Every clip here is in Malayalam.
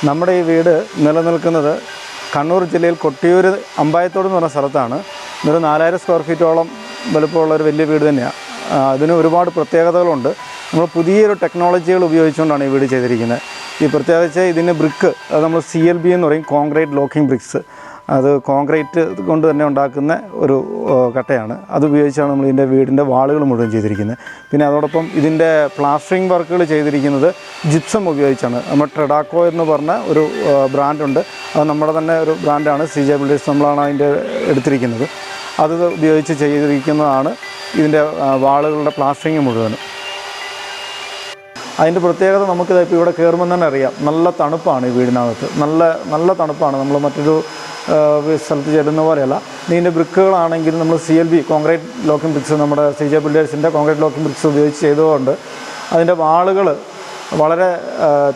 നമ്മുടെ ഈ വീട് നിലനിൽക്കുന്നത് കണ്ണൂർ ജില്ലയിൽ കൊട്ടിയൂർ അമ്പായത്തോട് എന്ന് പറഞ്ഞ സ്ഥലത്താണ്. ഇതൊരു 4000 സ്ക്വയർ ഫീറ്റോളം വലുപ്പമുള്ളൊരു വലിയ വീട് തന്നെയാണ്. അതിന് ഒരുപാട് പ്രത്യേകതകളുണ്ട്. നമ്മൾ പുതിയൊരു ടെക്നോളജികൾ ഉപയോഗിച്ചുകൊണ്ടാണ് ഈ വീട് ചെയ്തിരിക്കുന്നത്. ഈ പ്രത്യേകിച്ച് ഇതിന് ബ്രിക്ക്, അത് നമ്മൾ CLB എന്ന് പറയും, കോൺക്രീറ്റ് ലോക്കിംഗ് ബ്രിക്സ്. അത് കോൺക്രീറ്റ് കൊണ്ട് തന്നെ ഉണ്ടാക്കുന്ന ഒരു കട്ടയാണ്. അത് ഉപയോഗിച്ചാണ് നമ്മൾ ഇതിൻ്റെ വീടിൻ്റെ വാളുകൾ മുഴുവൻ ചെയ്തിരിക്കുന്നത്. പിന്നെ അതോടൊപ്പം ഇതിൻ്റെ പ്ലാസ്റ്ററിങ് വർക്കുകൾ ചെയ്തിരിക്കുന്നത് ജിപ്സം ഉപയോഗിച്ചാണ്. നമ്മൾ ട്രെഡാക്കോ എന്ന് പറഞ്ഞ ഒരു ബ്രാൻഡുണ്ട്. അത് നമ്മുടെ തന്നെ ഒരു ബ്രാൻഡാണ്. CJ ബിൽഡേഴ്സ് നമ്മളാണ് അതിൻ്റെ എടുത്തിരിക്കുന്നത്. അത് ഉപയോഗിച്ച് ചെയ്തിരിക്കുന്നതാണ് ഇതിൻ്റെ വാളുകളുടെ പ്ലാസ്റ്ററിങ് മുഴുവനും. അതിൻ്റെ പ്രത്യേകത നമുക്കിത് ഇപ്പോൾ ഇവിടെ കയറുമ്പോൾ തന്നെ അറിയാം. നല്ല തണുപ്പാണ് ഈ വീടിനകത്ത്. നല്ല തണുപ്പാണ്. നമ്മൾ മറ്റൊരു സ്ഥലത്ത് ചെല്ലുന്ന പോലെയല്ല. ഇതിൻ്റെ ബ്രിക്കുകളാണെങ്കിൽ നമ്മൾ CLB കോൺക്രീറ്റ് ലോക്കിംഗ് ബ്രിക്സ്, നമ്മുടെ CJ ബിൽഡേഴ്സിൻ്റെ കോൺക്രീറ്റ് ലോക്കിംഗ് ബ്രിക്സ് ഉപയോഗിച്ച് ചെയ്തുകൊണ്ട് അതിൻ്റെ വാളുകൾ വളരെ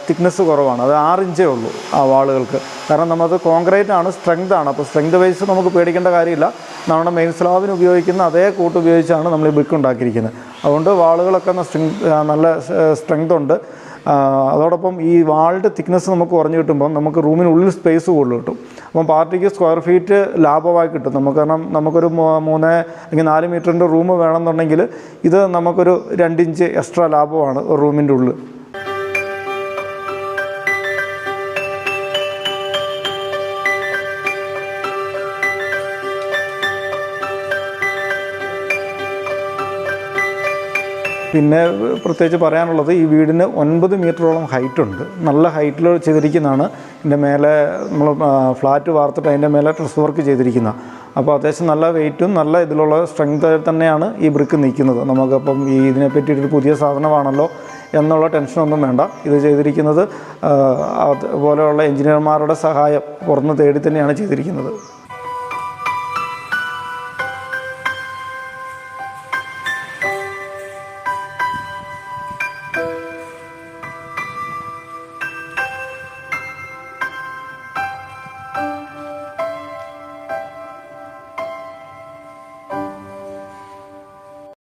തിക്നെസ് കുറവാണ്. അത് 6 ഇഞ്ചേ ഉള്ളൂ ആ വാളുകൾക്ക്. കാരണം നമ്മളത് കോൺക്രീറ്റ് ആണ്, സ്ട്രെങ്ത് ആണ്. അപ്പോൾ സ്ട്രെങ്ത് വൈസ് നമുക്ക് പേടിക്കേണ്ട കാര്യമില്ല. നമ്മുടെ മെയിൻ സ്ലാബിന് ഉപയോഗിക്കുന്ന അതേ കൂട്ട് ഉപയോഗിച്ചാണ് നമ്മൾ ഈ ബ്രിക്ക് ഉണ്ടാക്കിയിരിക്കുന്നത്. അതുകൊണ്ട് വാളുകളൊക്കെ നല്ല സ്ട്രെങ്ത് ഉണ്ട്. അതോടൊപ്പം ഈ വാളിൻ്റെ തിക്നെസ് നമുക്ക് കുറഞ്ഞ് കിട്ടുമ്പോൾ നമുക്ക് റൂമിനുള്ളിൽ സ്പേസ് കൂടുതൽ കിട്ടും. അപ്പം പാർട്ടിക്ക് സ്ക്വയർ ഫീറ്റ് ലാഭമായി കിട്ടും നമുക്ക്. കാരണം നമുക്കൊരു 3 അല്ലെങ്കിൽ 4 മീറ്ററിൻ്റെ റൂം വേണമെന്നുണ്ടെങ്കിൽ ഇത് നമുക്കൊരു 2 ഇഞ്ച് എക്സ്ട്രാ ലാഭമാണ് റൂമിൻ്റെ ഉള്ളിൽ. പിന്നെ പ്രത്യേകിച്ച് പറയാനുള്ളത്, ഈ വീടിന് 9 മീറ്ററോളം ഹൈറ്റുണ്ട്. നല്ല ഹൈറ്റിൽ ചെയ്തിരിക്കുന്നതാണ്. ഇതിൻ്റെ മേലെ നമ്മൾ ഫ്ലാറ്റ് വാർത്തിട്ട് അതിൻ്റെ മേലെ ഡ്രസ് വർക്ക് ചെയ്തിരിക്കുന്ന. അപ്പോൾ അത്യാവശ്യം നല്ല വെയിറ്റും നല്ല ഇതിലുള്ള സ്ട്രെങ്ത് തന്നെയാണ് ഈ ബ്രിക്ക് നിൽക്കുന്നത്. നമുക്കപ്പം ഈ ഇതിനെ പറ്റിയിട്ടൊരു പുതിയ സാധനമാണല്ലോ എന്നുള്ള ടെൻഷനൊന്നും വേണ്ട. ഇത് ചെയ്തിരിക്കുന്നത് അതുപോലെയുള്ള എഞ്ചിനീയർമാരുടെ സഹായം പുറത്ത് തേടി തന്നെയാണ് ചെയ്തിരിക്കുന്നത്.